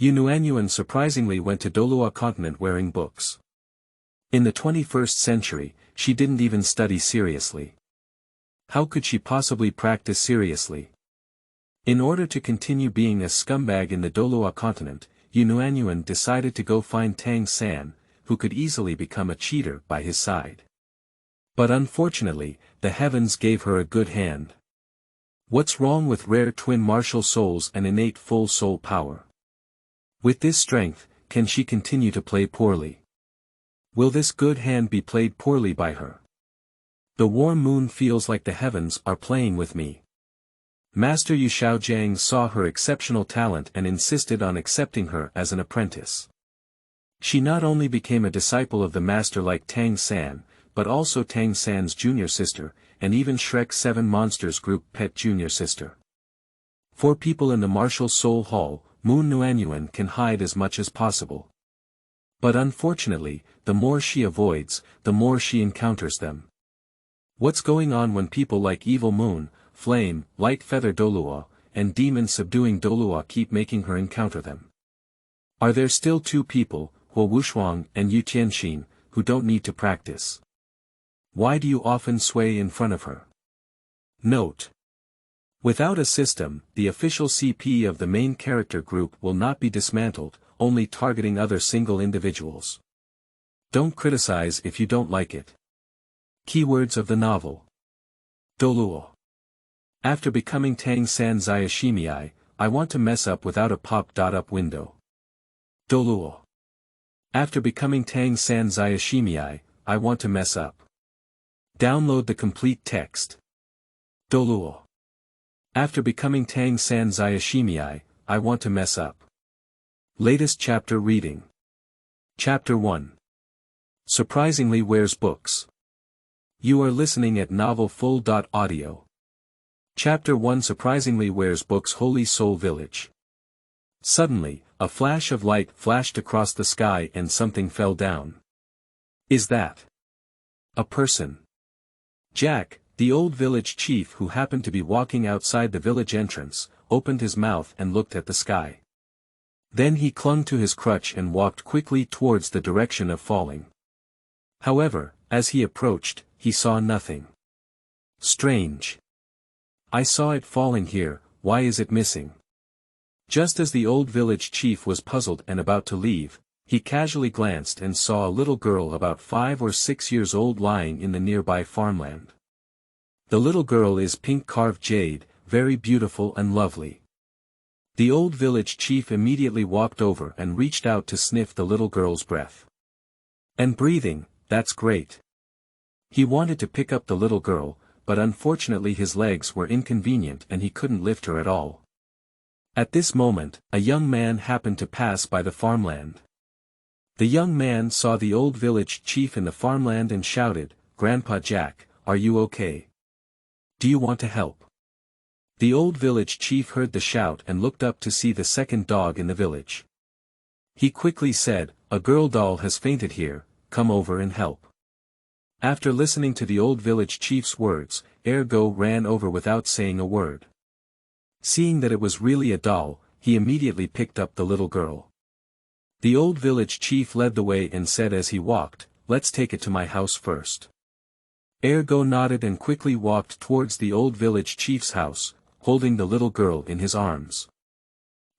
Yuntao surprisingly went to Douluo continent wearing books. In the 21st century, she didn't even study seriously. How could she possibly practice seriously? In order to continue being a scumbag in the Douluo continent, Yuntao decided to go find Tang San, who could easily become a cheater by his side. But unfortunately, the heavens gave her a good hand. What's wrong with rare twin martial souls and innate full soul power? With this strength, can she continue to play poorly? Will this good hand be played poorly by her? The warm moon feels like the heavens are playing with me. Master Yu Shaojiang saw her exceptional talent and insisted on accepting her as an apprentice. She not only became a disciple of the master like Tang San, but also Tang San's junior sister, and even Shrek 7 Monsters Group pet junior sister. 4 people in the Martial Soul Hall, Moon Nuanyuan can hide as much as possible. But unfortunately, the more she avoids, the more she encounters them. What's going on when people like Evil Moon, Flame, Light Feather Douluo, and Demon Subduing Douluo keep making her encounter them? Are there still 2 people, Huo Wushuang and Yu Tianxin, who don't need to practice? Why do you often sway in front of her? Note: without a system, the official CP of the main character group will not be dismantled, only targeting other single individuals. Don't criticize if you don't like it. Keywords of the novel. Douluo. After becoming Tang San Zayashimiai, I want to mess up without a pop-up window. Douluo. After becoming Tang San Zayashimiai, I want to mess up. Download the complete text. Douluo. After becoming Tang San Zayashimiai, I want to mess up. Latest chapter reading. Chapter 1. Surprisingly wears books. You are listening at novelfull.audio. Chapter 1 Surprisingly wears books. Holy Soul Village. Suddenly, a flash of light flashed across the sky and something fell down. Is that a person? Jack, the old village chief who happened to be walking outside the village entrance, opened his mouth and looked at the sky. Then he clung to his crutch and walked quickly towards the direction of falling. However, as he approached, he saw nothing. Strange. I saw it falling here, why is it missing? Just as the old village chief was puzzled and about to leave, he casually glanced and saw a little girl about 5 or 6 years old lying in the nearby farmland. The little girl is pink-carved jade, very beautiful and lovely. The old village chief immediately walked over and reached out to sniff the little girl's breath. And breathing, that's great. He wanted to pick up the little girl, but unfortunately his legs were inconvenient and he couldn't lift her at all. At this moment, a young man happened to pass by the farmland. The young man saw the old village chief in the farmland and shouted, "Grandpa Jack, are you okay? Do you want to help?" The old village chief heard the shout and looked up to see the second dog in the village. He quickly said, "A girl doll has fainted here, come over and help." After listening to the old village chief's words, Ergo ran over without saying a word. Seeing that it was really a doll, he immediately picked up the little girl. The old village chief led the way and said as he walked, "Let's take it to my house first." Ergo nodded and quickly walked towards the old village chief's house, holding the little girl in his arms.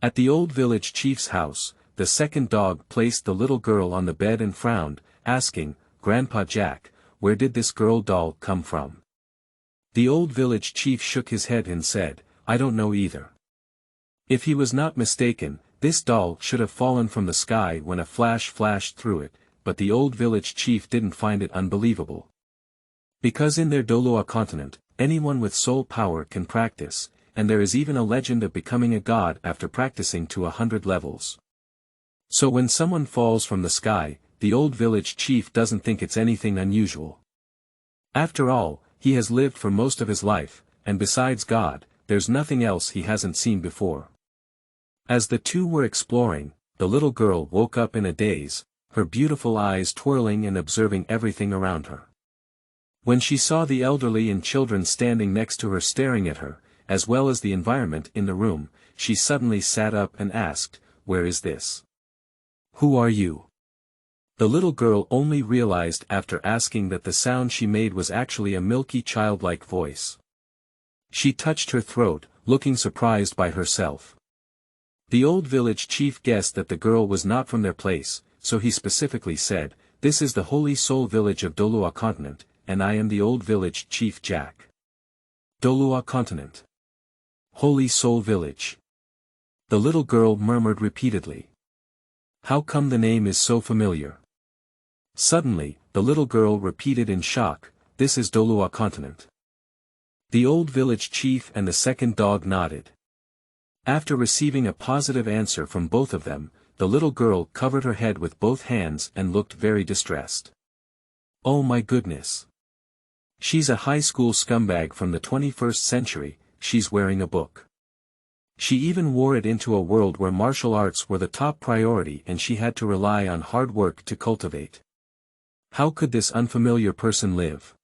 At the old village chief's house, the second dog placed the little girl on the bed and frowned, asking, "Grandpa Jack, where did this girl doll come from?" The old village chief shook his head and said, "I don't know either." If he was not mistaken, this doll should have fallen from the sky when a flash flashed through it, but the old village chief didn't find it unbelievable. Because in their Douluo continent, anyone with soul power can practice, and there is even a legend of becoming a god after practicing to 100 levels. So when someone falls from the sky, the old village chief doesn't think it's anything unusual. After all, he has lived for most of his life, and besides God, there's nothing else he hasn't seen before. As the two were exploring, the little girl woke up in a daze, her beautiful eyes twirling and observing everything around her. When she saw the elderly and children standing next to her staring at her, as well as the environment in the room, she suddenly sat up and asked, where is this? Who are you? The little girl only realized after asking that the sound she made was actually a milky childlike voice. She touched her throat, looking surprised by herself. The old village chief guessed that the girl was not from their place, so he specifically said, "This is the Holy Soul village of Douluo continent, and I am the old village chief Jack." Douluo continent. Holy Soul village. The little girl murmured repeatedly. How come the name is so familiar? Suddenly, the little girl repeated in shock, "This is Douluo continent." The old village chief and the second dog nodded. After receiving a positive answer from both of them, the little girl covered her head with both hands and looked very distressed. Oh my goodness. She's a high school scumbag from the 21st century, she's wearing a book. She even wore it into a world where martial arts were the top priority and she had to rely on hard work to cultivate. How could this unfamiliar person live?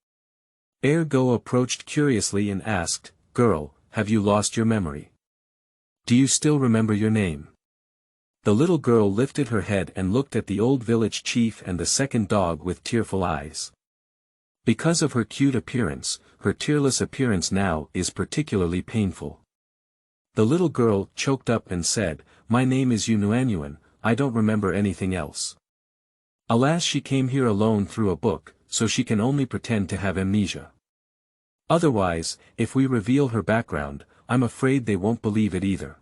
Ergo approached curiously and asked, "Girl, have you lost your memory? Do you still remember your name?" The little girl lifted her head and looked at the old village chief and the second dog with tearful eyes. Because of her cute appearance, her tearless appearance now is particularly painful. The little girl choked up and said, "My name is Yuntao, I don't remember anything else." Alas, she came here alone through a book, so she can only pretend to have amnesia. Otherwise, if we reveal her background, I'm afraid they won't believe it either.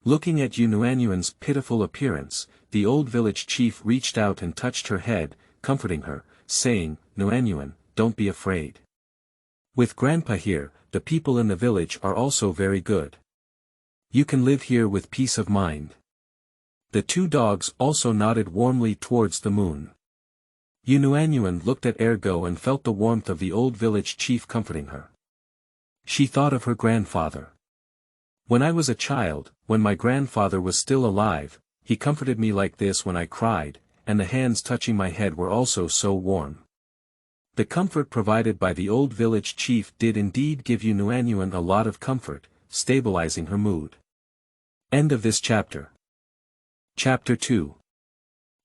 Looking at Yuntau's pitiful appearance, the old village chief reached out and touched her head, comforting her, saying, "Yuntao, don't be afraid. With Grandpa here, the people in the village are also very good. You can live here with peace of mind." The two dogs also nodded warmly towards the moon. Yuntao looked at Ergo and felt the warmth of the old village chief comforting her. She thought of her grandfather. "When I was a child, when my grandfather was still alive, he comforted me like this when I cried, and the hands touching my head were also so warm." The comfort provided by the old village chief did indeed give Yuntao a lot of comfort, stabilizing her mood. End of this chapter. Chapter 2.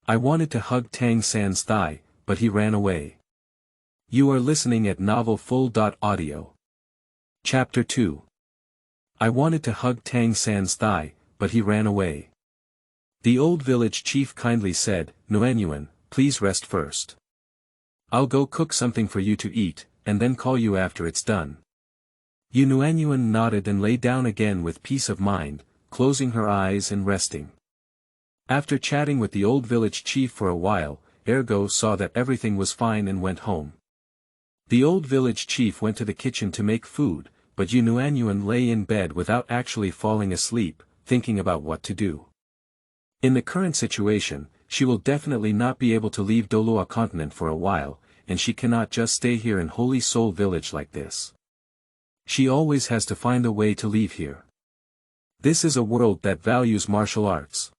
I wanted to hug Tang San's thigh, but he ran away. You are listening at novelfull.audio. Chapter 2. I wanted to hug Tang San's thigh, but he ran away. The old village chief kindly said, "Yuntao, please rest first. I'll go cook something for you to eat, and then call you after it's done." Yuntao nodded and lay down again with peace of mind, closing her eyes and resting. After chatting with the old village chief for a while, Ergo saw that everything was fine and went home. The old village chief went to the kitchen to make food, but Yuntao lay in bed without actually falling asleep, thinking about what to do. In the current situation, she will definitely not be able to leave Douluo continent for a while, and she cannot just stay here in Holy Soul village like this. She always has to find a way to leave here. This is a world that values martial arts.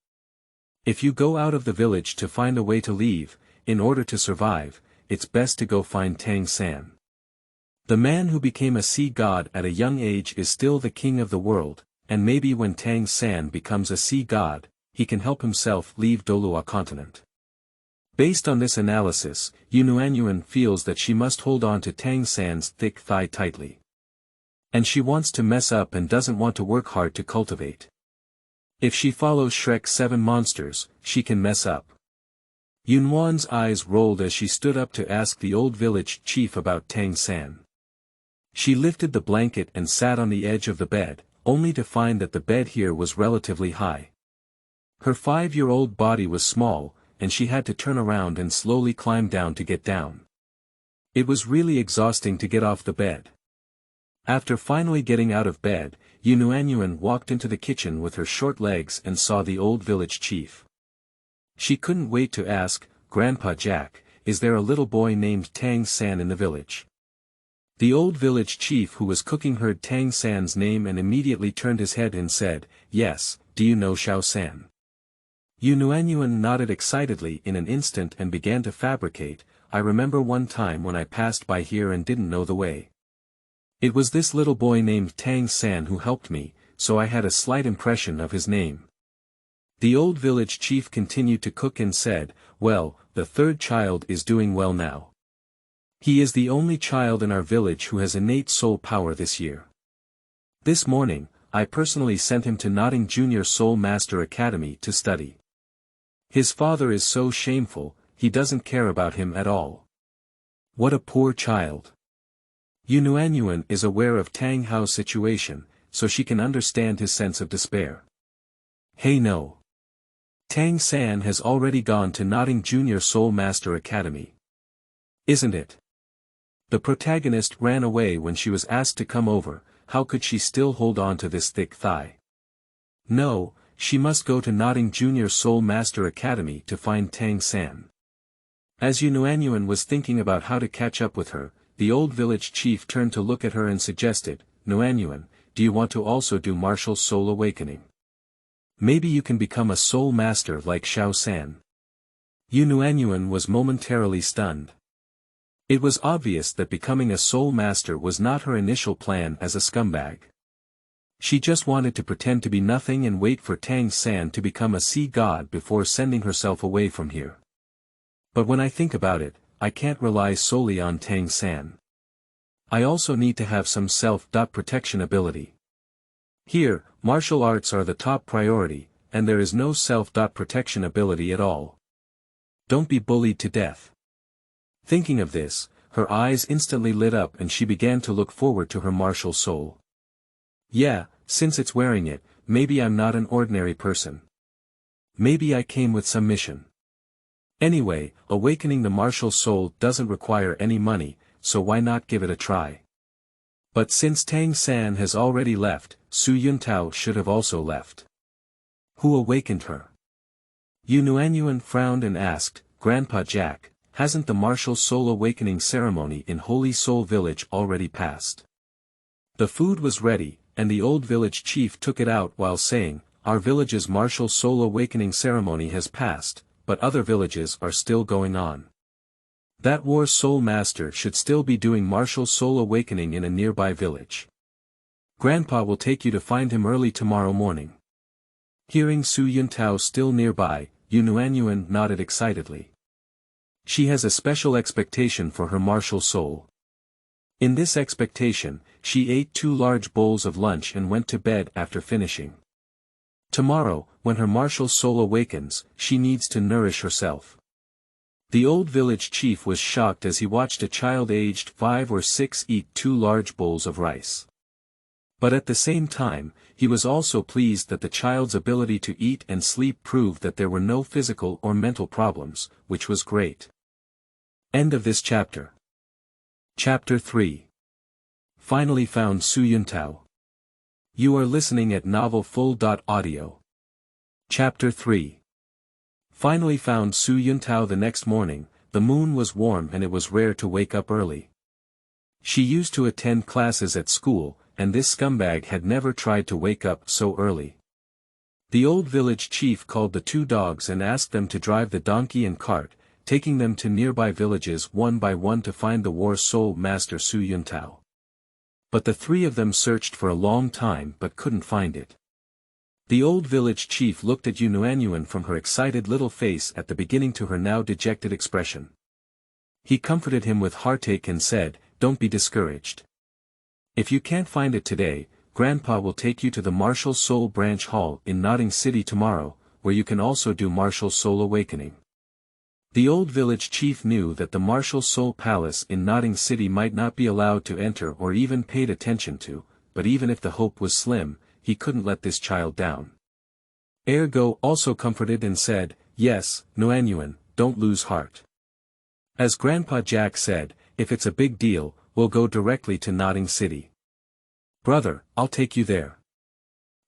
If you go out of the village to find a way to leave, in order to survive, it's best to go find Tang San. The man who became a sea god at a young age is still the king of the world, and maybe when Tang San becomes a sea god, he can help himself leave Douluo continent. Based on this analysis, Yuntao feels that she must hold on to Tang San's thick thigh tightly. And she wants to mess up and doesn't want to work hard to cultivate. If she follows Shrek's 7 monsters, she can mess up. Yunwan's eyes rolled as she stood up to ask the old village chief about Tang San. She lifted the blanket and sat on the edge of the bed, only to find that the bed here was relatively high. Her 5-year-old body was small, and she had to turn around and slowly climb down to get down. It was really exhausting to get off the bed. After finally getting out of bed, Yuntao walked into the kitchen with her short legs and saw the old village chief. She couldn't wait to ask, "Grandpa Jack, is there a little boy named Tang San in the village?" The old village chief who was cooking heard Tang San's name and immediately turned his head and said, "Yes, do you know Xiao San?" Yuntao nodded excitedly in an instant and began to fabricate, "I remember one time when I passed by here and didn't know the way. It was this little boy named Tang San who helped me, so I had a slight impression of his name." The old village chief continued to cook and said, "Well, the third child is doing well now. He is the only child in our village who has innate soul power this year. This morning, I personally sent him to Notting Junior Soul Master Academy to study. His father is so shameful, he doesn't care about him at all. What a poor child." Yunuanyuan is aware of Tang Hao's situation, so she can understand his sense of despair. Hey no. Tang San has already gone to Notting Junior Soul Master Academy. Isn't it? The protagonist ran away when she was asked to come over. How could she still hold on to this thick thigh? No, she must go to Notting Junior Soul Master Academy to find Tang San. As Yunuanyuan was thinking about how to catch up with her, the old village chief turned to look at her and suggested, "Nuanyuan, do you want to also do martial soul awakening? Maybe you can become a soul master like Xiao San." Yunuanyuan was momentarily stunned. It was obvious that becoming a soul master was not her initial plan as a scumbag. She just wanted to pretend to be nothing and wait for Tang San to become a sea god before sending herself away from here. But when I think about it, I can't rely solely on Tang San. I also need to have some self-protection ability. Here, martial arts are the top priority, and there is no self-protection ability at all. Don't be bullied to death. Thinking of this, her eyes instantly lit up and she began to look forward to her martial soul. Yeah, since it's wearing it, maybe I'm not an ordinary person. Maybe I came with some mission. Anyway, awakening the martial soul doesn't require any money, so why not give it a try? But since Tang San has already left, Su Yuntao should have also left. Who awakened her? Yunuanyuan frowned and asked, "Grandpa Jack, hasn't the martial soul awakening ceremony in Holy Soul Village already passed?" The food was ready, and the old village chief took it out while saying, "Our village's martial soul awakening ceremony has passed, but other villages are still going on. That war soul master should still be doing martial soul awakening in a nearby village. Grandpa will take you to find him early tomorrow morning." Hearing Su Yuntao still nearby, Yunuanyuan nodded excitedly. She has a special expectation for her martial soul. In this expectation, she ate 2 large bowls of lunch and went to bed after finishing. Tomorrow, when her martial soul awakens, she needs to nourish herself. The old village chief was shocked as he watched a child aged 5 or 6 eat 2 large bowls of rice. But at the same time, he was also pleased that the child's ability to eat and sleep proved that there were no physical or mental problems, which was great. End of this chapter. Chapter 3. Finally found Su Yuntao. You are listening at novelfull.audio. Chapter 3. Finally found Su Yuntao the next morning. The moon was warm and it was rare to wake up early. She used to attend classes at school, and this scumbag had never tried to wake up so early. The old village chief called the 2 dogs and asked them to drive the donkey and cart, taking them to nearby villages one by one to find the war soul master Su Yuntao. But the 3 of them searched for a long time but couldn't find it. The old village chief looked at Yunuanyuan from her excited little face at the beginning to her now dejected expression. He comforted him with heartache and said, "Don't be discouraged. If you can't find it today, Grandpa will take you to the Martial Soul Branch Hall in Notting City tomorrow, where you can also do Martial Soul Awakening." The old village chief knew that the Martial Soul Palace in Notting City might not be allowed to enter or even paid attention to, but even if the hope was slim, he couldn't let this child down. Ergo also comforted and said, "Yes, Nuanyuan, don't lose heart. As Grandpa Jack said, if it's a big deal, we'll go directly to Notting City. Brother, I'll take you there."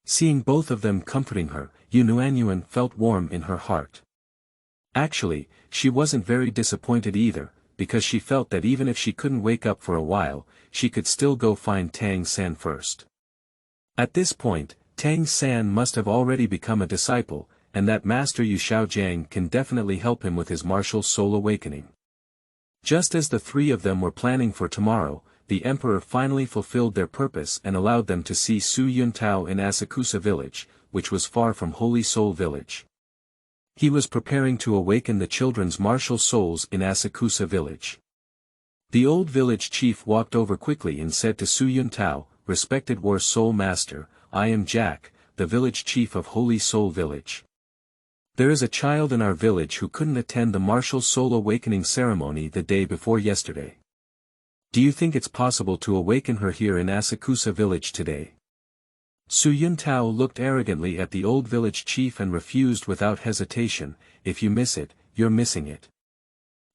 Seeing both of them comforting her, Yunuanyuan felt warm in her heart. Actually, she wasn't very disappointed either, because she felt that even if she couldn't wake up for a while, she could still go find Tang San first. At this point, Tang San must have already become a disciple, and that Master Yu Xiaojiang can definitely help him with his martial soul awakening. Just as the 3 of them were planning for tomorrow, the emperor finally fulfilled their purpose and allowed them to see Su Yuntao in Asakusa village, which was far from Holy Soul Village. He was preparing to awaken the children's martial souls in Asakusa Village. The old village chief walked over quickly and said to Su Yuntao, "Respected War Soul Master, I am Jack, the village chief of Holy Soul Village. There is a child in our village who couldn't attend the martial soul awakening ceremony the day before yesterday. Do you think it's possible to awaken her here in Asakusa Village today?" Su Yuntao looked arrogantly at the old village chief and refused without hesitation, "If you miss it, you're missing it.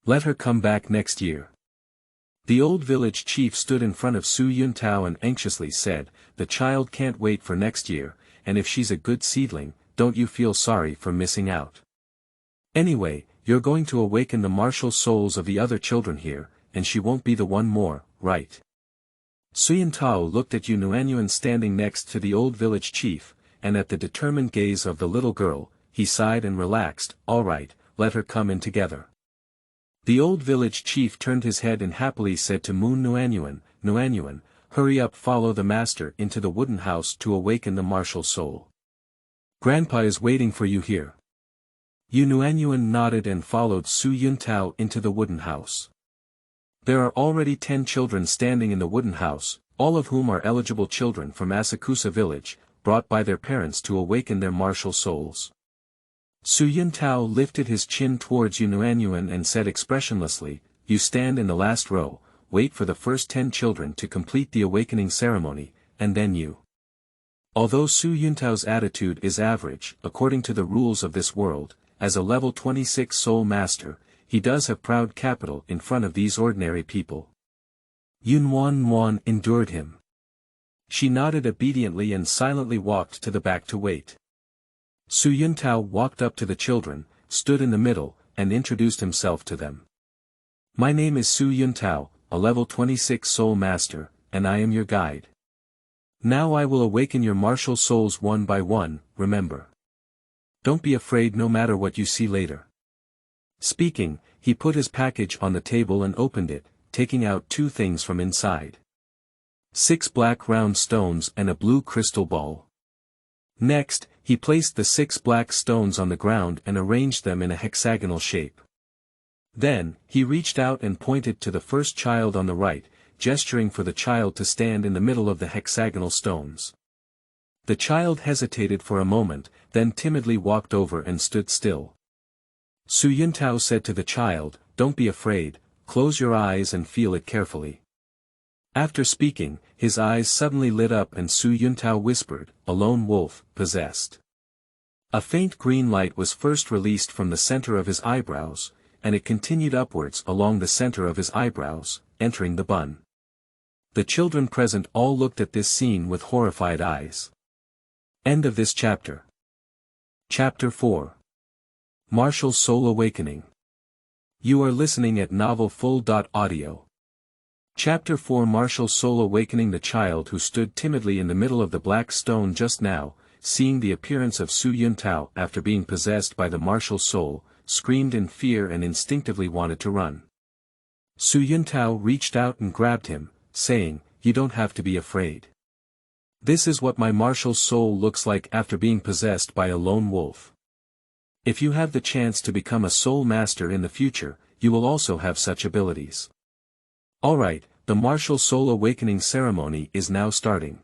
Let her come back next year." The old village chief stood in front of Su Yuntao and anxiously said, "The child can't wait for next year, and if she's a good seedling, don't you feel sorry for missing out? Anyway, you're going to awaken the martial souls of the other children here, and she won't be the one more, right?" Su Yuntao looked at Yunuanyuan standing next to the old village chief, and at the determined gaze of the little girl, he sighed and relaxed. "All right, let her come in together." The old village chief turned his head and happily said to Moon Nuanyuan, "Nuanyuan, hurry up, follow the master into the wooden house to awaken the martial soul. Grandpa is waiting for you here." Yunuanyuan nodded and followed Su Yuntao into the wooden house. There are already 10 children standing in the wooden house, all of whom are eligible children from Asakusa Village, brought by their parents to awaken their martial souls. Su Yuntao lifted his chin towards Yunuanyuan and said expressionlessly, "You stand in the last row, wait for the first 10 children to complete the awakening ceremony, and then you." Although Su Yuntao's attitude is average, according to the rules of this world, as a level 26 soul master, he does have proud capital in front of these ordinary people. Yunuanyuan endured him. She nodded obediently and silently walked to the back to wait. Su Yuntao walked up to the children, stood in the middle, and introduced himself to them. "My name is Su Yuntao, a level 26 soul master, and I am your guide. Now I will awaken your martial souls one by one, remember. Don't be afraid no matter what you see later." Speaking, he put his package on the table and opened it, taking out 2 things from inside. 6 black round stones and a blue crystal ball. Next, he placed the 6 black stones on the ground and arranged them in a hexagonal shape. Then, he reached out and pointed to the first child on the right, gesturing for the child to stand in the middle of the hexagonal stones. The child hesitated for a moment, then timidly walked over and stood still. Su Yuntao said to the child, "Don't be afraid, close your eyes and feel it carefully." After speaking, his eyes suddenly lit up and Su Yuntao whispered, "A lone wolf, possessed." A faint green light was first released from the center of his eyebrows, and it continued upwards along the center of his eyebrows, entering the bun. The children present all looked at this scene with horrified eyes. End of this chapter. Chapter 4. Martial Soul Awakening. You are listening at novelfull.audio. Chapter 4. Martial Soul Awakening. The child who stood timidly in the middle of the black stone just now, seeing the appearance of Su Yuntao after being possessed by the martial soul, screamed in fear and instinctively wanted to run. Su Yuntao reached out and grabbed him, saying, "You don't have to be afraid. This is what my martial soul looks like after being possessed by a lone wolf. If you have the chance to become a soul master in the future, you will also have such abilities. Alright, the martial soul awakening ceremony is now starting.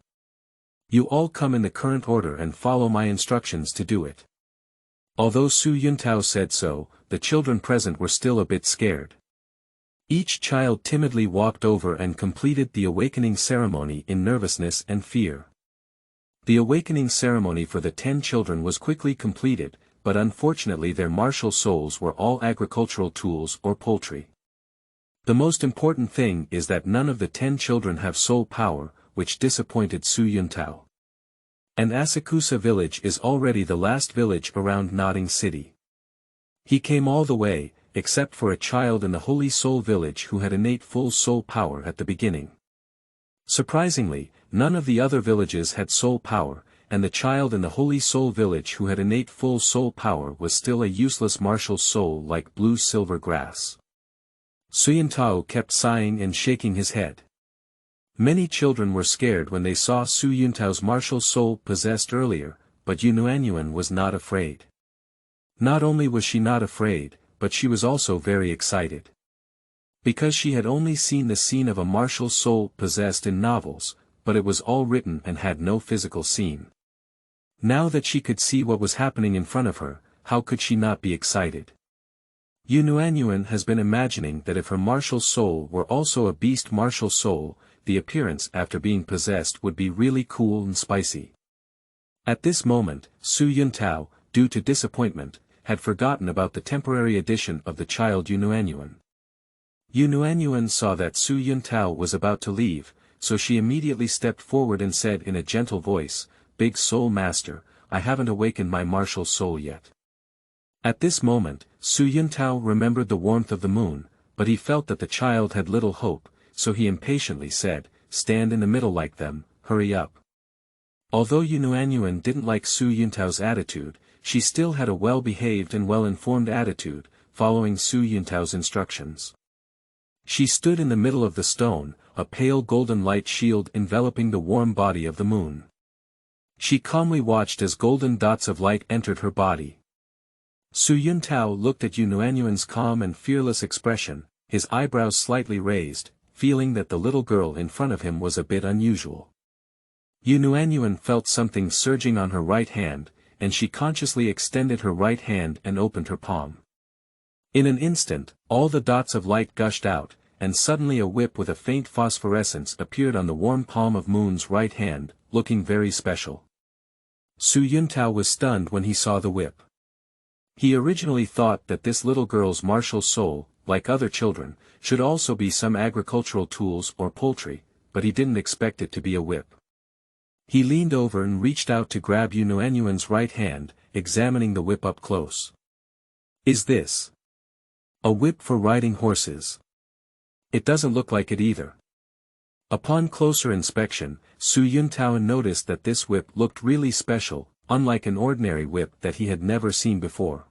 You all come in the current order and follow my instructions to do it." Although Su Yuntao said so, the children present were still a bit scared. Each child timidly walked over and completed the awakening ceremony in nervousness and fear. The awakening ceremony for the 10 children was quickly completed, but unfortunately their martial souls were all agricultural tools or poultry. The most important thing is that none of the 10 children have soul power, which disappointed Su Yuntao. And Asakusa Village is already the last village around Nodding City. He came all the way, except for a child in the Holy Soul Village who had innate full soul power at the beginning. Surprisingly, none of the other villages had soul power, and the child in the Holy Soul Village who had innate full soul power was still a useless martial soul like blue silver grass. Su Yuntao kept sighing and shaking his head. Many children were scared when they saw Su Yuntao's martial soul possessed earlier, but Yunuanyuan was not afraid. Not only was she not afraid, but she was also very excited. Because she had only seen the scene of a martial soul possessed in novels, but it was all written and had no physical scene. Now that she could see what was happening in front of her, how could she not be excited? Yunuanyuan has been imagining that if her martial soul were also a beast martial soul, the appearance after being possessed would be really cool and spicy. At this moment, Su Yuntao, due to disappointment, had forgotten about the temporary addition of the child Yunuanyuan. Yunuanyuan saw that Su Yuntao was about to leave, so she immediately stepped forward and said in a gentle voice, "Big Soul Master, I haven't awakened my martial soul yet." At this moment, Su Yuntao remembered the warmth of the moon, but he felt that the child had little hope, so he impatiently said, "Stand in the middle like them, hurry up." Although Yunuanyuan didn't like Su Yuntao's attitude, she still had a well-behaved and well-informed attitude, following Su Yuntao's instructions. She stood in the middle of the stone, a pale golden light shield enveloping the warm body of the moon. She calmly watched as golden dots of light entered her body. Su Yuntao looked at Yunuanyuan's calm and fearless expression, his eyebrows slightly raised, feeling that the little girl in front of him was a bit unusual. Yunuanyuan felt something surging on her right hand, and she consciously extended her right hand and opened her palm. In an instant, all the dots of light gushed out, and suddenly a whip with a faint phosphorescence appeared on the warm palm of Moon's right hand, looking very special. Su Yuntao was stunned when he saw the whip. He originally thought that this little girl's martial soul, like other children, should also be some agricultural tools or poultry, but he didn't expect it to be a whip. He leaned over and reached out to grab Yunuanyuan's right hand, examining the whip up close. "Is this a whip for riding horses? It doesn't look like it either." Upon closer inspection, Su Yuntao noticed that this whip looked really special, unlike an ordinary whip that he had never seen before.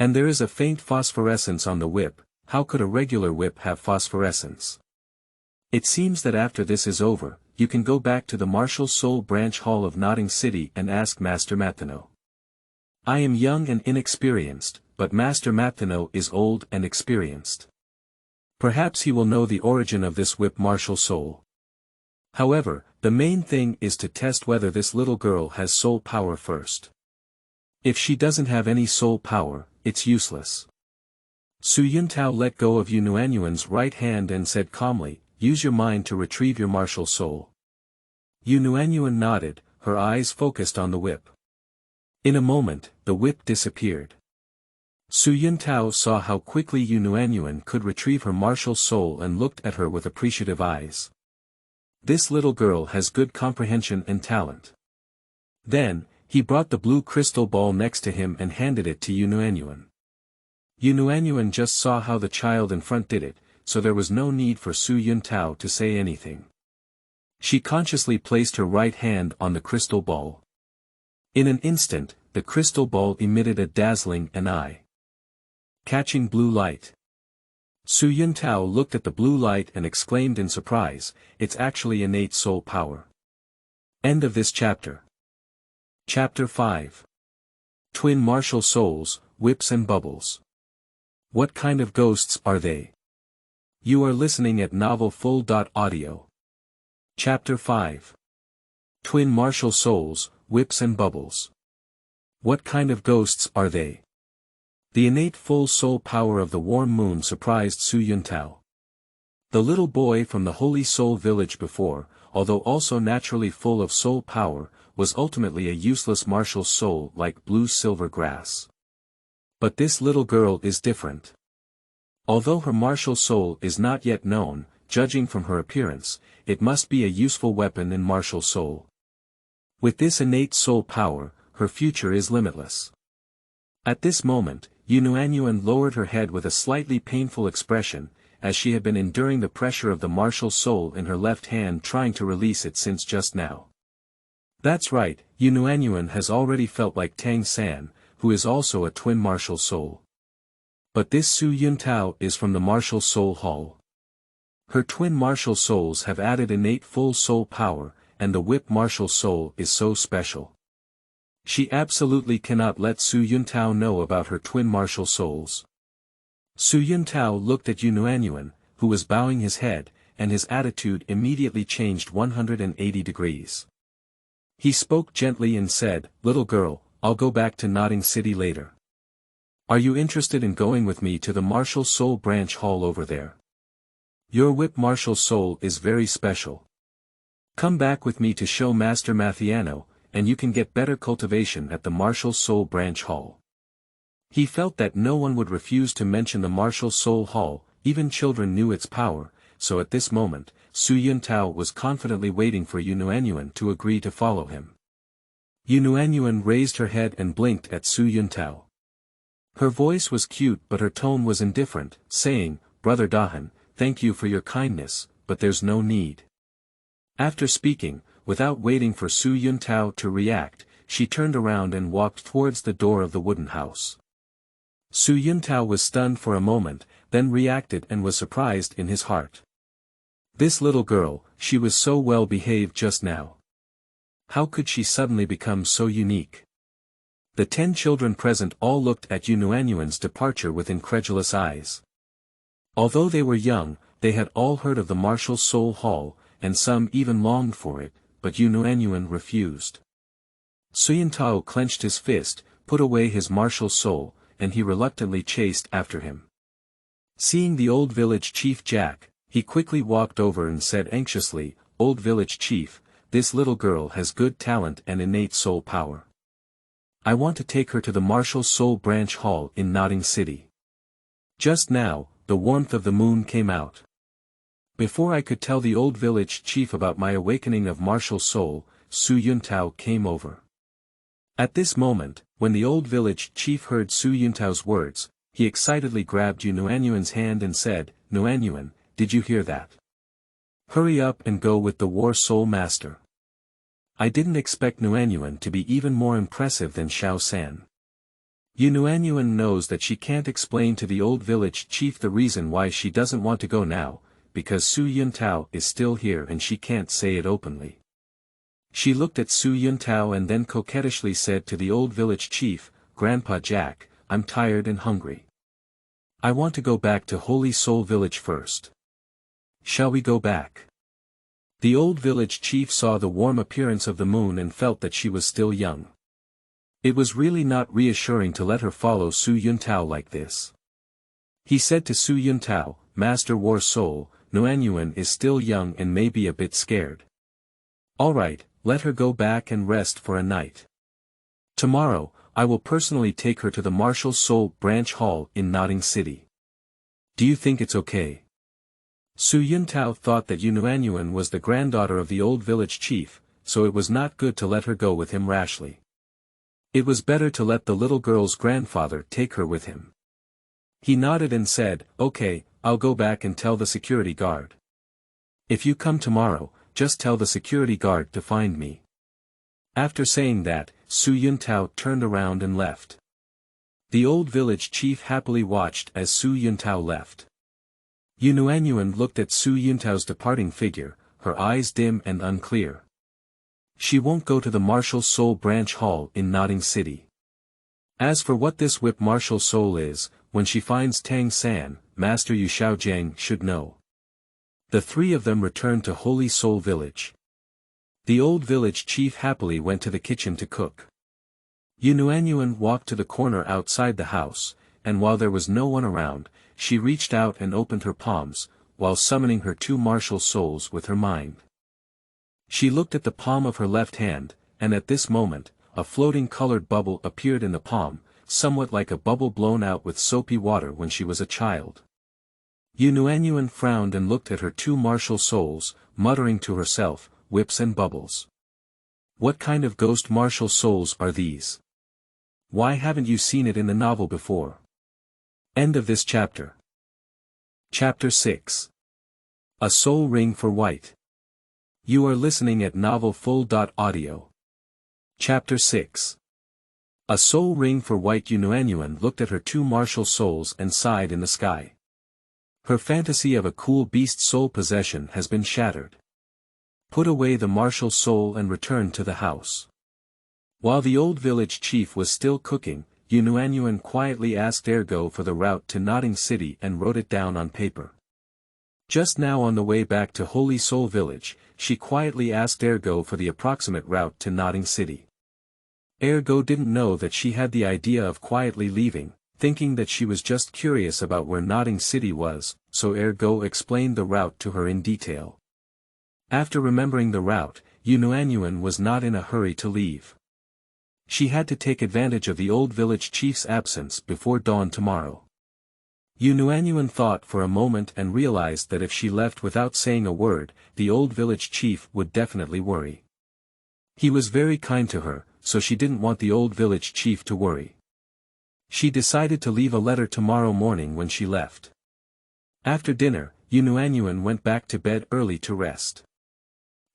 And there is a faint phosphorescence on the whip. How could a regular whip have phosphorescence? It seems that after this is over, you can go back to the Martial Soul Branch Hall of Nodding City and ask Master Matano. I am young and inexperienced, but Master Matano is old and experienced. Perhaps he will know the origin of this whip martial soul. However, the main thing is to test whether this little girl has soul power first. If she doesn't have any soul power, it's useless. Su Yuntao let go of Yunuanyuan's right hand and said calmly, "Use your mind to retrieve your martial soul." Yunuanyuan nodded, her eyes focused on the whip. In a moment, the whip disappeared. Su Yuntao saw how quickly Yunuanyuan could retrieve her martial soul and looked at her with appreciative eyes. This little girl has good comprehension and talent. Then, he brought the blue crystal ball next to him and handed it to Yunuanyuan. Yunuanyuan just saw how the child in front did it, so there was no need for Su Yuntao to say anything. She consciously placed her right hand on the crystal ball. In an instant, the crystal ball emitted a dazzling and eye-catching blue light. Su Yuntao looked at the blue light and exclaimed in surprise, "It's actually innate soul power." End of this chapter. Chapter 5. Twin Martial Souls, Whips and Bubbles. What kind of ghosts are they? You are listening at novelfull.audio. Chapter 5. Twin Martial Souls, Whips and Bubbles. What kind of ghosts are they? The innate full soul power of the warm moon surprised Su Yuntao. The little boy from the Holy Soul village before, although also naturally full of soul power, was ultimately a useless martial soul like blue-silver grass. But this little girl is different. Although her martial soul is not yet known, judging from her appearance, it must be a useful weapon in martial soul. With this innate soul power, her future is limitless. At this moment, Yunuanyuan lowered her head with a slightly painful expression, as she had been enduring the pressure of the martial soul in her left hand trying to release it since just now. That's right, Yunuanyuan has already felt like Tang San, who is also a twin martial soul. But this Su Yuntao is from the Martial Soul Hall. Her twin martial souls have added innate full soul power, and the whip martial soul is so special. She absolutely cannot let Su Yuntao know about her twin martial souls. Su Yuntao looked at Yunuanyuan, who was bowing his head, and his attitude immediately changed 180 degrees. He spoke gently and said, "Little girl, I'll go back to Notting City later. Are you interested in going with me to the Martial Soul Branch Hall over there? Your whip martial soul is very special. Come back with me to show Master Mathiano, and you can get better cultivation at the Martial Soul Branch Hall." He felt that no one would refuse to mention the Martial Soul Hall, even children knew its power, so at this moment, Su Yuntao was confidently waiting for Yunuanyuan to agree to follow him. Yunuanyuan raised her head and blinked at Su Yuntao. Her voice was cute but her tone was indifferent, saying, "Brother Dahan, thank you for your kindness, but there's no need." After speaking, without waiting for Su Yuntao to react, she turned around and walked towards the door of the wooden house. Su Yuntao was stunned for a moment, then reacted and was surprised in his heart. This little girl, she was so well behaved just now. How could she suddenly become so unique? The 10 children present all looked at Yunuanyuan's departure with incredulous eyes. Although they were young, they had all heard of the Martial Soul Hall, and some even longed for it, but Yunuanyuan refused. Su Yuntao clenched his fist, put away his martial soul, and he reluctantly chased after him. Seeing the old village chief Jack, he quickly walked over and said anxiously, "Old village chief, this little girl has good talent and innate soul power. I want to take her to the Martial Soul Branch Hall in Notting City." Just now, the warmth of the moon came out. Before I could tell the old village chief about my awakening of martial soul, Su Yuntao came over. At this moment, when the old village chief heard Su Yuntao's words, he excitedly grabbed Yunuanyuan's hand and said, "Nuanyuan, did you hear that? Hurry up and go with the War Soul Master." I didn't expect Nuanyuan to be even more impressive than Xiao San. Yunuanyuan knows that she can't explain to the old village chief the reason why she doesn't want to go now, because Su Yuntao is still here and she can't say it openly. She looked at Su Yuntao and then coquettishly said to the old village chief, "Grandpa Jack, I'm tired and hungry. I want to go back to Holy Soul Village first. Shall we go back?" The old village chief saw the warm appearance of the moon and felt that she was still young. It was really not reassuring to let her follow Su Yuntao like this. He said to Su Yuntao, "Master War Soul, Nuanyuan is still young and may be a bit scared. All right, let her go back and rest for a night. Tomorrow, I will personally take her to the Martial Soul Branch Hall in Notting City. Do you think it's okay?" Su Yuntao thought that Yunuanyuan was the granddaughter of the old village chief, so it was not good to let her go with him rashly. It was better to let the little girl's grandfather take her with him. He nodded and said, "Okay, I'll go back and tell the security guard. If you come tomorrow, just tell the security guard to find me." After saying that, Su Yuntao turned around and left. The old village chief happily watched as Su Yuntao left. Yunuanyuan looked at Su Yuntao's departing figure, her eyes dim and unclear. She won't go to the Martial Soul Branch Hall in Notting City. As for what this whip martial soul is, when she finds Tang San, Master Yu Xiaojiang should know. The 3 of them returned to Holy Soul Village. The old village chief happily went to the kitchen to cook. Yunuanyuan walked to the corner outside the house, and while there was no one around, she reached out and opened her palms, while summoning her 2 martial souls with her mind. She looked at the palm of her left hand, and at this moment, a floating colored bubble appeared in the palm, somewhat like a bubble blown out with soapy water when she was a child. Yunuanyuan frowned and looked at her 2 martial souls, muttering to herself, "Whips and bubbles. What kind of ghost martial souls are these? Why haven't you seen it in the novel before?" End of this chapter. Chapter 6. A Soul Ring for White. You are listening at novelfull.audio. Chapter 6. A Soul Ring for White. Yunuanyuan looked at her 2 martial souls and sighed in the sky. Her fantasy of a cool beast soul possession has been shattered. Put away the martial soul and return to the house. While the old village chief was still cooking, Yunuanyuan quietly asked Ergo for the route to Nodding City and wrote it down on paper. Just now on the way back to Holy Soul Village, she quietly asked Ergo for the approximate route to Nodding City. Ergo didn't know that she had the idea of quietly leaving, thinking that she was just curious about where Nodding City was, so Ergo explained the route to her in detail. After remembering the route, Yunuanyuan was not in a hurry to leave. She had to take advantage of the old village chief's absence before dawn tomorrow. Yunuanyuan thought for a moment and realized that if she left without saying a word, the old village chief would definitely worry. He was very kind to her, so she didn't want the old village chief to worry. She decided to leave a letter tomorrow morning when she left. After dinner, Yunuanyuan went back to bed early to rest.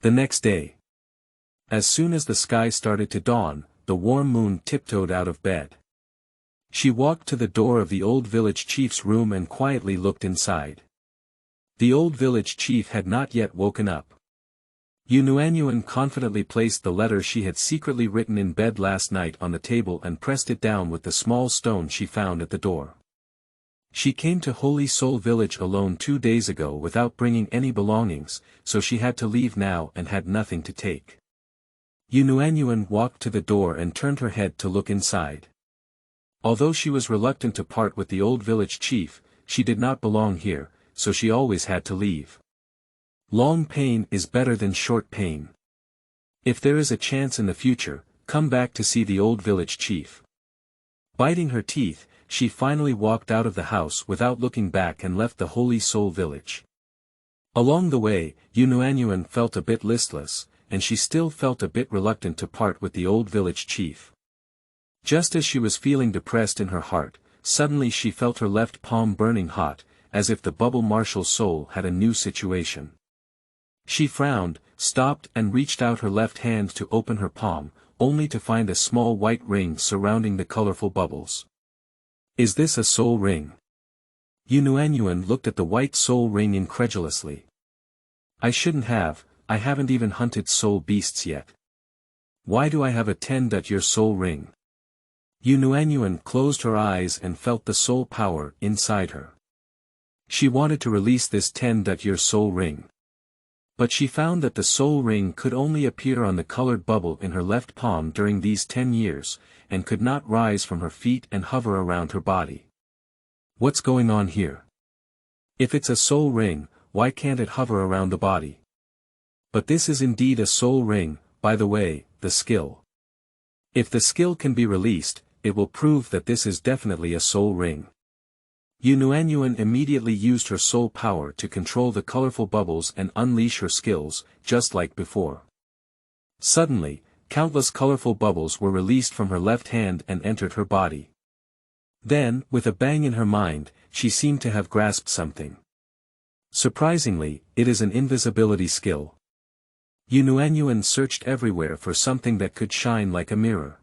The next day. As soon as the sky started to dawn, the warm moon tiptoed out of bed. She walked to the door of the old village chief's room and quietly looked inside. The old village chief had not yet woken up. Yunuanyuan confidently placed the letter she had secretly written in bed last night on the table and pressed it down with the small stone she found at the door. She came to Holy Soul Village alone 2 days ago without bringing any belongings, so she had to leave now and had nothing to take. Yunuanyuan walked to the door and turned her head to look inside. Although she was reluctant to part with the old village chief, she did not belong here, so she always had to leave. Long pain is better than short pain. If there is a chance in the future, come back to see the old village chief. Biting her teeth, she finally walked out of the house without looking back and left the Holy Soul Village. Along the way, Yunuanyuan felt a bit listless, and she still felt a bit reluctant to part with the old village chief. Just as she was feeling depressed in her heart, suddenly she felt her left palm burning hot, as if the bubble martial soul had a new situation. She frowned, stopped and reached out her left hand to open her palm, only to find a small white ring surrounding the colorful bubbles. Is this a soul ring? Yunuanyuan looked at the white soul ring incredulously. I shouldn't have, I haven't even hunted soul beasts yet. Why do I have a 10-year soul ring? Yunuanyuan closed her eyes and felt the soul power inside her. She wanted to release this 10-year soul ring. But she found that the soul ring could only appear on the colored bubble in her left palm during these 10 years, and could not rise from her feet and hover around her body. What's going on here? If it's a soul ring, why can't it hover around the body? But this is indeed a soul ring, by the way, the skill. If the skill can be released, it will prove that this is definitely a soul ring. Yunuanyuan immediately used her soul power to control the colorful bubbles and unleash her skills, just like before. Suddenly, countless colorful bubbles were released from her left hand and entered her body. Then, with a bang in her mind, she seemed to have grasped something. Surprisingly, it is an invisibility skill. Yunuanyuan searched everywhere for something that could shine like a mirror.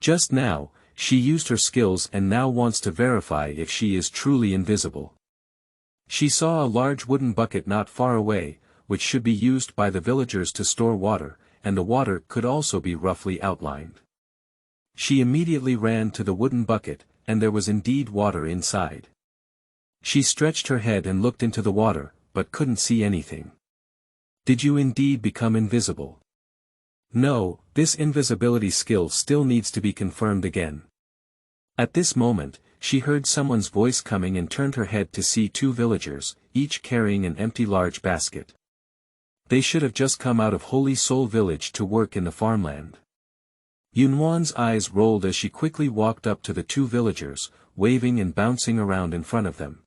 Just now, she used her skills and now wants to verify if she is truly invisible. She saw a large wooden bucket not far away, which should be used by the villagers to store water, and the water could also be roughly outlined. She immediately ran to the wooden bucket, and there was indeed water inside. She stretched her head and looked into the water, but couldn't see anything. Did you indeed become invisible? No, this invisibility skill still needs to be confirmed again. At this moment, she heard someone's voice coming and turned her head to see 2 villagers, each carrying an empty large basket. They should have just come out of Holy Soul Village to work in the farmland. Yunwan's eyes rolled as she quickly walked up to the 2 villagers, waving and bouncing around in front of them.